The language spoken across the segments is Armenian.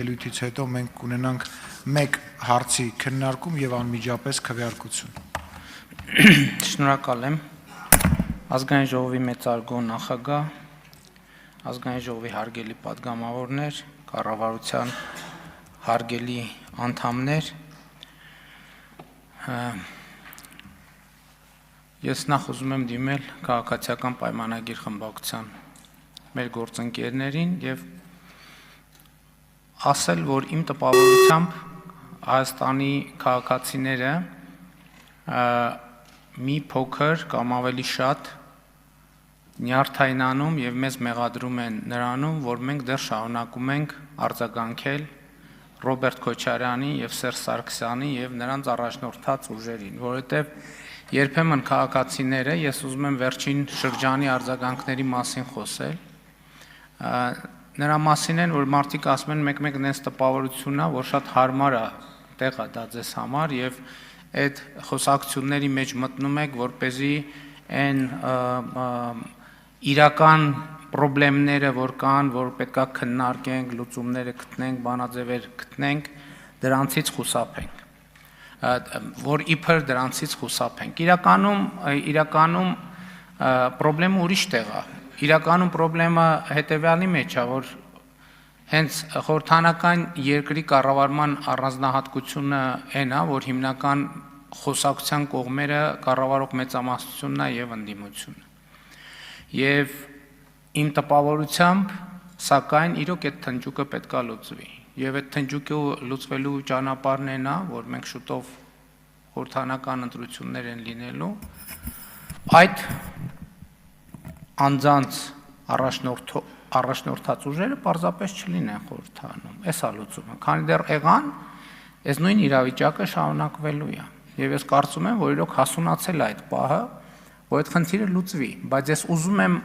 Ելույթից հետո մենք կունենանք մեկ հարցի քննարկում եւ անմիջապես քվեարկություն։ Շնորհակալ եմ։ Ազգային ժողովի մեծարգո նախագահ, ազգային ժողովի հարգելի պատգամավորներ, կառավարության հարգելի անդամներ, ես նախ ուզում եմ դիմել քաղաքացիական պայմանագիր խմբակցության մեր գործընկերներին եւ ասել, որ իմ տպավորությամբ Հայաստանի քաղաքացիները մի փոքր կամ ավելի շատ նյարդայնանում եւ մեզ մեղադրում են նրանում, որ մենք դեռ շարունակում ենք արձագանքել Ռոբերտ Քոչարյանի եւ Սերժ Սարգսյանի եւ նրանց առաջնորդած ուժերին, որովհետեւ երբեմն քաղաքացիները, ես ուզում եմ վերջին շրջանի արձագանքների մասին խոսել, նրա մասին են, որ մարդիկ ասում են մեկ-մեկ նենց տպավորությունն է, որ շատ հարմար է տեղը դա ձեզ համար եւ այդ խոսակցությունների մեջ մտնում եք, որպեսզի այն իրական խնդիրները, որ կան, որ պետքա քննարկենք, լուծումները գտնենք, բանաձևեր գտնենք, դրանցից խուսափենք, որ իբր դրանցից խուսափենք։ Իրականում խնդրեմը ուրիշ տեղ է։ Իրականում խնդրեմը հետևյալի մեջ է, որ հենց խորհրդանական երկրի կառավարման առանձնահատկությունը այն է, որ հիմնական խոսակցության կողմերը կառավարող մեծամասնությունն է եւ ընդդիմությունը։ Եվ իմ տպավորությամբ, սակայն իրոք այդ թնջուկը պետքա լուծվի։ Եվ այդ թնջուկը լուծվելու ճանապարհն այն է, որ մենք շուտով խորհրդանական ընտրություններ են լինելու։ Այդ անձանց առաջնորդած ուժերը պարզապես չլինեն խորհրդանում, էս է լուծումը, քանի դեռ եղան, այս նույն իրավիճակը շարունակվելու է, եւ ես կարծում եմ, որ իրոք հասունացել է այդ պահը, որ այդ խնդիրը լուծվի, բայց ես ուզում եմ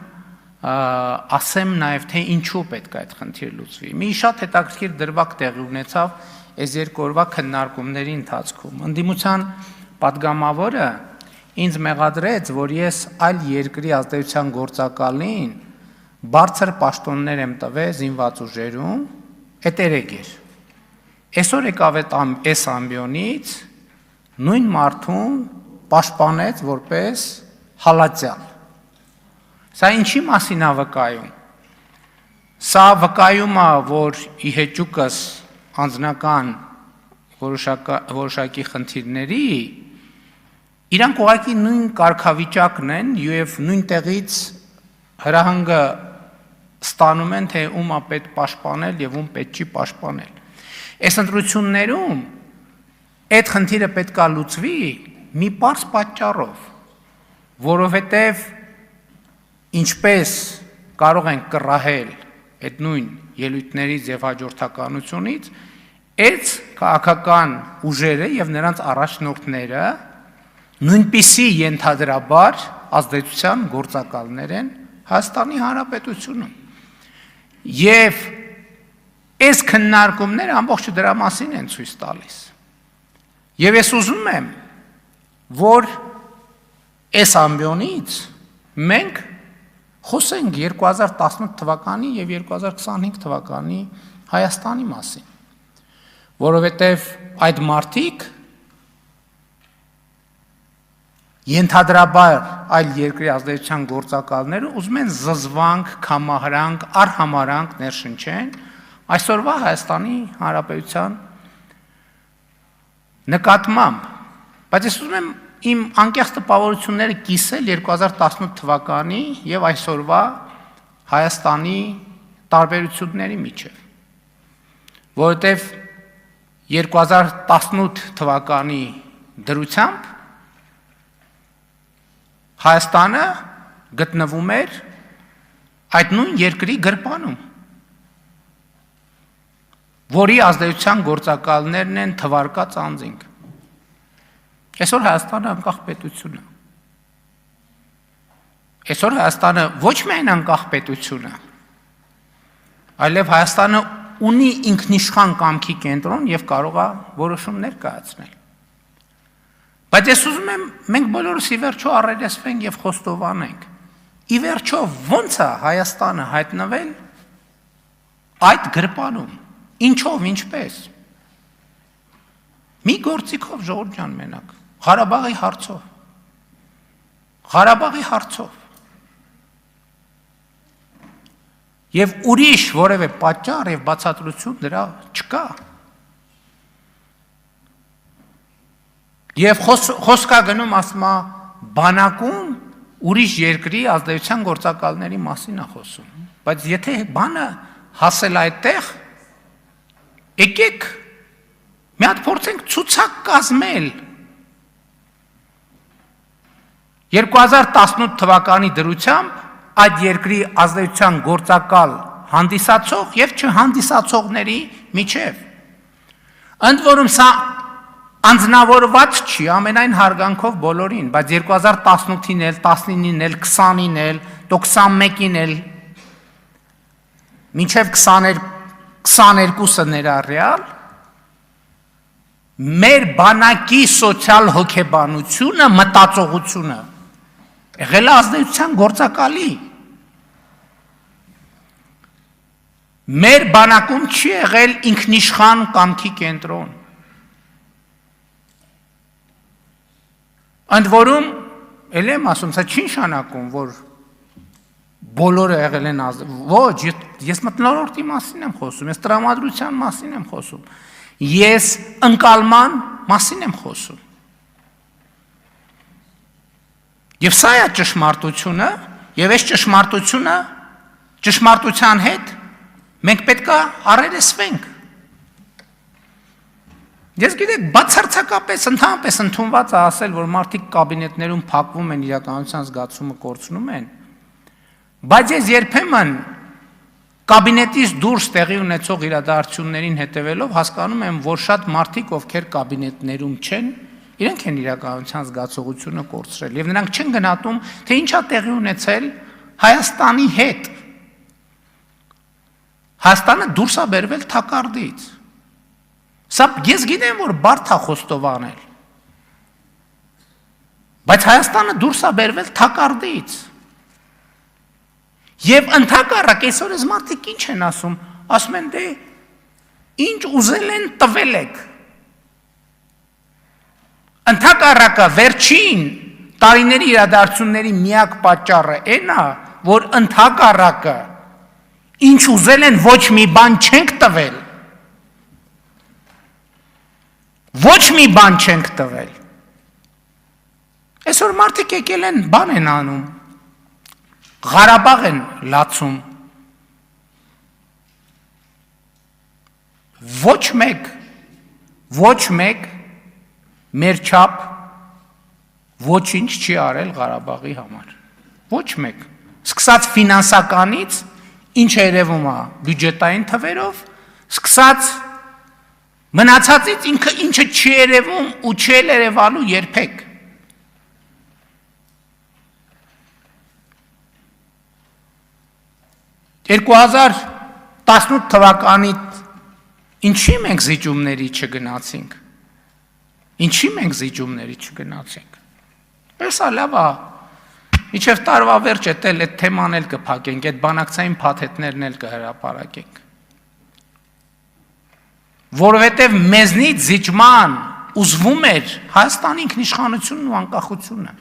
ասեմ նաեւ, թե ինչու պետք է այդ խնդիրը լուծվի։ Մի շատ հետաքրքիր դրվագ տեղի ունեցավ այս երկու օրվա քննարկումների ընթացքում։ Ընդդիմության պատգամավորը ինձ մեղադրեց, որ ես այլ երկրի ազդեցության գործակալին բարձր պաշտոններ եմ տվել զինված ուժերում, այդ երեգեր։ Այսօր եկավ այս ամբիոնից նույն մարդուն պաշտպանեց որպես հալածյալ։ Սա ինչի մասին է վկայում։ Սա վկայում է, որ ի հեճուկս անձնական որոշակի խնդիրների իրանք ուղղակի նույն կարգավիճակն են եւ նույն տեղից հրահանգը ստանում են, թե ում է պետք պաշտպանել եւ ում պետք չի պաշտպանել։ Այս ընտրություններում այդ խնդիրը պետքա լուծվի մի պարզ պատճառով, որովհետեւ ինչպես կարող են կռահել այդ նույն ելույթներից եւ հաջորդականությունից, այդ քաղաքական ուժերը եւ նրանց առաջնորդները նույնպիսի ենթադրաբար ազդեցության գործակալներ են Հայաստանի Հանրապետությունում։ Եվ այս քննարկումները ամբողջ դրա մասին են ցույց տալիս։ Եվ ես ուզում եմ, որ այս ամբիոնից մենք խոսենք 2018 թվականի եւ 2025 թվականի Հայաստանի մասին, որովհետեւ այդ մարդիկ ենթադրաբար այլ երկրի ազդեցության գործակալները ուզում են զզվանք, կամահրանք, արհամարանք ներշնչեն այսօրվա Հայաստանի Հանրապետության նկատմամբ, բայց ես ուզում եմ իմ անկեղծ տպավորությունները կիսել 2018 թվականի եւ այսօրվա Հայաստանի տարբերությունների միջեւ, որովհետեւ 2018 թվականի դրությամբ Հայաստանը գտնվում էր այդ նույն երկրի գրպանում, որի ազդեցության գործակալներն են թվարկած անձինք։ Այսօր Հայաստանը անկախ պետություն է։ Այսօր Հայաստանը ոչ միայն անկախ պետություն է, այլև Հայաստանը ունի ինքնիշխան կամքի կենտրոն եւ կարող է որոշումներ կայացնել։ Բայց ես ուզում եմ մենք բոլորս ի վերջո առերեսվենք եւ խոստովանենք։ Ի վերջո ո՞նց է Հայաստանը հայտնվել այդ գրպանում։ Ինչով, ինչպես։ Մի գործիքով ժողովուրդ ջան մենակ, Ղարաբաղի հարցով։ Եվ ուրիշ որևէ պատճառ եւ բացատրություն դրա չկա։ Եվ խոսքա գնում ասում է բանակում ուրիշ երկրի ազդեցության գործակալների մասին է խոսում։ Բայց եթե բանը հասել այդտեղ, եկեք մի հատ փորձենք ցուցակ կազմել 2018 թվականի դրությամբ այդ երկրի ազդեցության գործակալ հանդիսացող եւ չհանդիսացողների միջև։ Ընդ որում սա անձնավորված չի ամենայն հարգանքով բոլորին, բայց 2018-ին էլ, 19-ին էլ, 20-ին էլ, 21-ին էլ մինչև 22-ը ներառյալ մեր բանակի սոցիալ հոգեբանությունը, մտածողությունը եղել է ազդեցության գործակալի։ Մեր բանակում չի եղել ինքնիշխան կամքի կենտրոն։ Ընդ որում, էլ եմ ասում, սա չի նշանակում, որ բոլորը եղել են ոչ, ես մթնոլորտի մասին եմ խոսում, ես տրամադրության մասին եմ խոսում, ես ընկալման մասին եմ խոսում։ Եվ սա է ճշմարտությունը, եւ այս ճշմարտության հետ մենք պետք է առերեսվենք։ Ես գիտեք, բացարձակապես ընդհանրապես ընդունված է ասել, որ մարդիկ կաբինետներում փակվում են, իրականության զգացումը կորցնում են, բայց ես երբեմն կաբինետից դուրս տեղի ունեցող իրադարձություններին հետևելով հասկանում եմ, որ շատ մարդիկ, ովքեր կաբինետներում չեն, իրենք են իրականության զգացողությունը կորցրել, եւ նրանք չեն գնահատում, թե ինչ է տեղի ունեցել Հայաստանի հետ։ Հայաստանը դուրս է բերվել թակարդից։ Սա ես գիտեմ, որ բարդ է խոստովանել, բայց Հայաստանը դուրս է բերվել թակարդից։ Եվ ընդհակառակ այսօր այս մարդիկ ինչ են ասում են դե ինչ ուզել են տվել եք։ Ընդհակառակը վերջին տարիների իրադարձությունների միակ պատճառը այն է, որ ընդհակառակը ինչ ուզել են ոչ մի բան չենք տվել։ Ոչ մի բան չենք տվել։ Այսօր մարդիկ եկել են բան են անում, Ղարաբաղ են լացում։ Ոչ մեկ մեր չափ ոչինչ չի արել Ղարաբաղի համար։ Ոչ մեկ։ Սկսած ֆինանսականից, ինչ երևում է բյուջետային թվերով, սկսած մնացածից ինչը չի երևում ու չի երևալու երբեք։ (2018 թվականից ինչի մենք զիջումների չգնացինք։ Էսա լավ է, իջև տարվա վերջ էդ թեման էլ կփակենք, այդ բանակցային փաթեթներն էլ կհրապարակենք։ Որովհետև մեզնից զիջման ուզվում էր Հայաստանի ինքնիշխանությունն ու անկախությունը։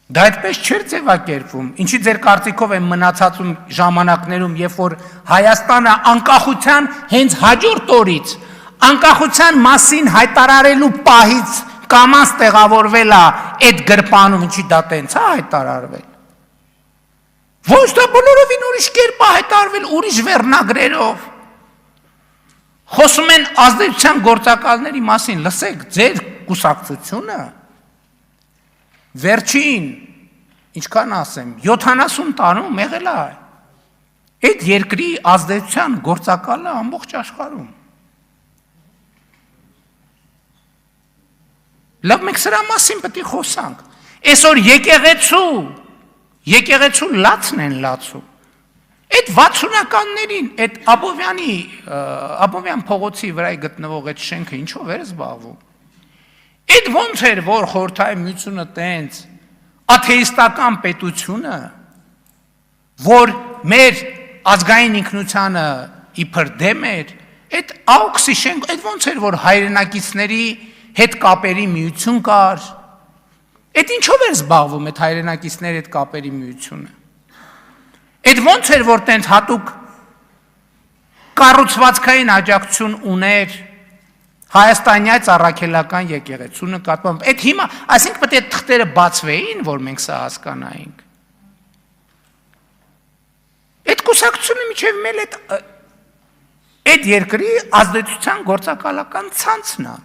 Դա այդպես չէր ձևակերպվում, ինչի ձեր կարծիքով են մնացածում ժամանակներում, երբ որ Հայաստանը անկախության հենց հաջորդ օրից, անկախության մասին հայտարարելու պահից կամաց տեղավորվել է այդ գրպանում, ինչի դա տենց է հայտարարվել։ Ոչ դա բոլորովին ուրիշ կերպ է հայտարարվել, ուրիշ վերնագրերով։ Խոսում են ազդեցության գործակալների մասին, լսեք, ձեր կուսակցությունը վերջին, ինչքան ասեմ, 70 տարում եղել է այդ երկրի ազդեցության գործակալը ամբողջ աշխարհում։ Լավ, մենք սրա մասին պետք է խոսանք։ Այսօր եկեղեցու լացն են լացում։ Այդ 60-ականներին, այդ Աբովյան փողոցի վրա գտնվող այդ շենքը ինչով էր զբաղվում։ Այդ ոնց էր, որ Խորհրդային Միությունը տենց աթեիստական պետությունը, որ մեր ազգային ինքնությանը իբր դեմ էր, այդ AUKS-ի շենք, այդ ոնց էր, որ հայրենակիցների հետ կապերի միություն կար, այդ ինչով էր զբաղվում այդ հայրենակիցների հետ կապերի միությունը, այդ ոնց էր, որ տենց հատուկ կառուցվածքային աջակցություն ուներ Հայաստանյաց առաքելական եկեղեցու նկատմամբ, այդ հիմա, այսինքն պետք է թղթերը բացվեին, որ մենք սա հասկանայինք։ Այդ կուսակցությունը միջև մել այդ երկրի ազդեցության գործակալական ցանցն է։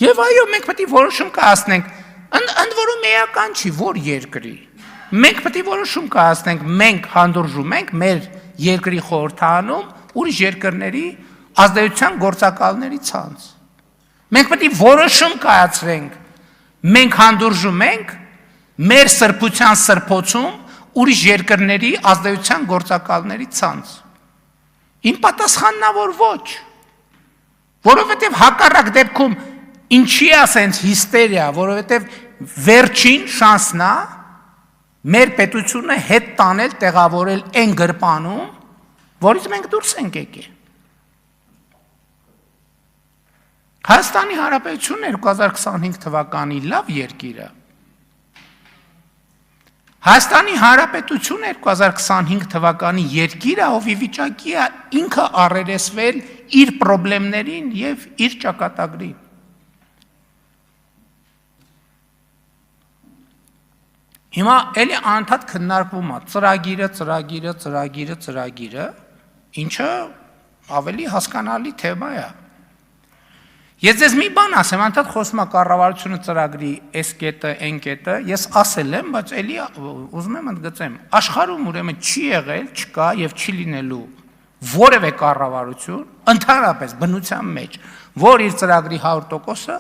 Եվ այո, մենք պետք է որոշում կայացնենք, ընդ որում էական չի, որ երկրի։ Մենք պետք է որոշում կայացնենք, մենք հանդուրժում ենք մեր երկրի խորհրդանում ուրիշ երկրների ազդեցության գործակալների ցանց։ Մենք պետք է որոշում կայացրենք, մենք հանդուրժում ենք մեր սրբության սրբոցում ուրիշ երկրների ազդեցության գործակալների ցանց։ Իմ պատասխանն է, որ ոչ։ Որովհետև հակառակ դեպքում ինչի է ասենց հիստերիա, որովհետև վերջին շանսն է մեր պետությունը հետ տանել, տեղավորել այն գրպանում, որից մենք դուրս ենք եկել։ Հայաստանի Հանրապետությունը 2025 թվականի լավ երկիր է։ Հայաստանի Հանրապետությունը 2025 թվականի երկիր է, ով ի վիճակի է ինքը առերեսվել իր խնդիրներին եւ իր ճակատագրին։ Հիմա էլի անընդհատ քննարկվում է ծրագիրը, ինչը ավելի հասկանալի թեմա է։ Ես ձեզ մի բան ասեմ, անընդհատ խոսում է կառավարությունը ծրագրի այս կետը, այն կետը, ես ասել եմ, բայց էլի ուզում եմ ընդգծեմ, աշխարհում ուրեմն չի եղել, չկա եւ չի լինելու որևէ կառավարություն, ընդհանրապես բնության մեջ, որ իր ծրագրի 100%-ը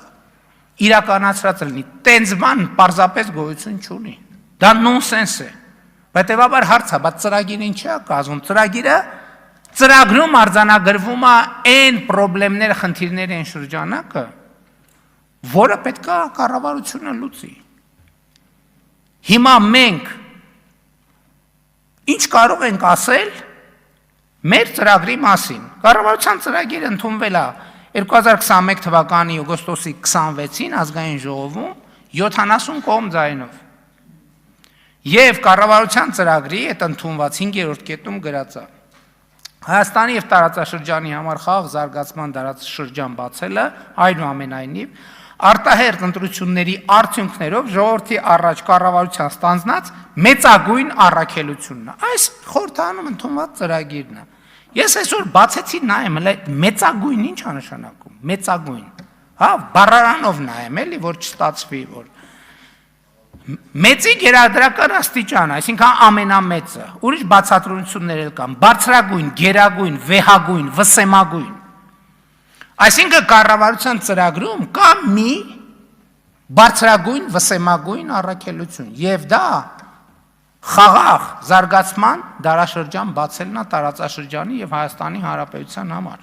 իրականացրած լինի, տենց բան պարզապես գոյություն չունի։ Դա նոնսենս է։ Հետևաբար հարց է, բայց ծրագիրը ինչ է կազմում, ծրագրում արձանագրվում է այն խնդիրները, խնդիրների այն շրջանակը, որը պետք է կառավարությունը լուծի։ Հիմա մենք ինչ կարող ենք ասել մեր ծրագրի մասին։ Կառավարության ծրագիրը ընդունվել է 2021 թվականի օգոստոսի 26-ին ազգային ժողովում 70 կողմ ձայնով։ Եվ կառավարության ծրագրի այդ ընդունված 5-րդ կետում գրած է. Հայաստանի եւ տարածաշրջանի համար խաղաղ զարգացման դարաշրջան բացելը, այնուամենայնիվ, արտահերթ ընտրությունների արդյունքներով ժողովրդի առաջ կառավարության ստանձնած մեծագույն առաքելությունն է։ Այս խորհրդանում ընդունված ծրագիրն է։ Ես այսօր բացեցի նայեմ, մեծագույն ինչ է նշանակում։ Մեծագույն։ Հա, բառարանով նայեմ, էլի, որ չստացվի, որ մեծի գերադրական աստիճան, այսինքն ամենամեծը, ուրիշ բացատրություններ էլ կան, բարձրագույն, գերագույն, վեհագույն, վսեմագույն։ Այսինքն կառավարության ծրագրում կա մի բարձրագույն, վսեմագույն առաքելություն, եւ դա խաղաղ զարգացման դարաշրջան բացելն է տարածաշրջանի եւ Հայաստանի Հանրապետության համար։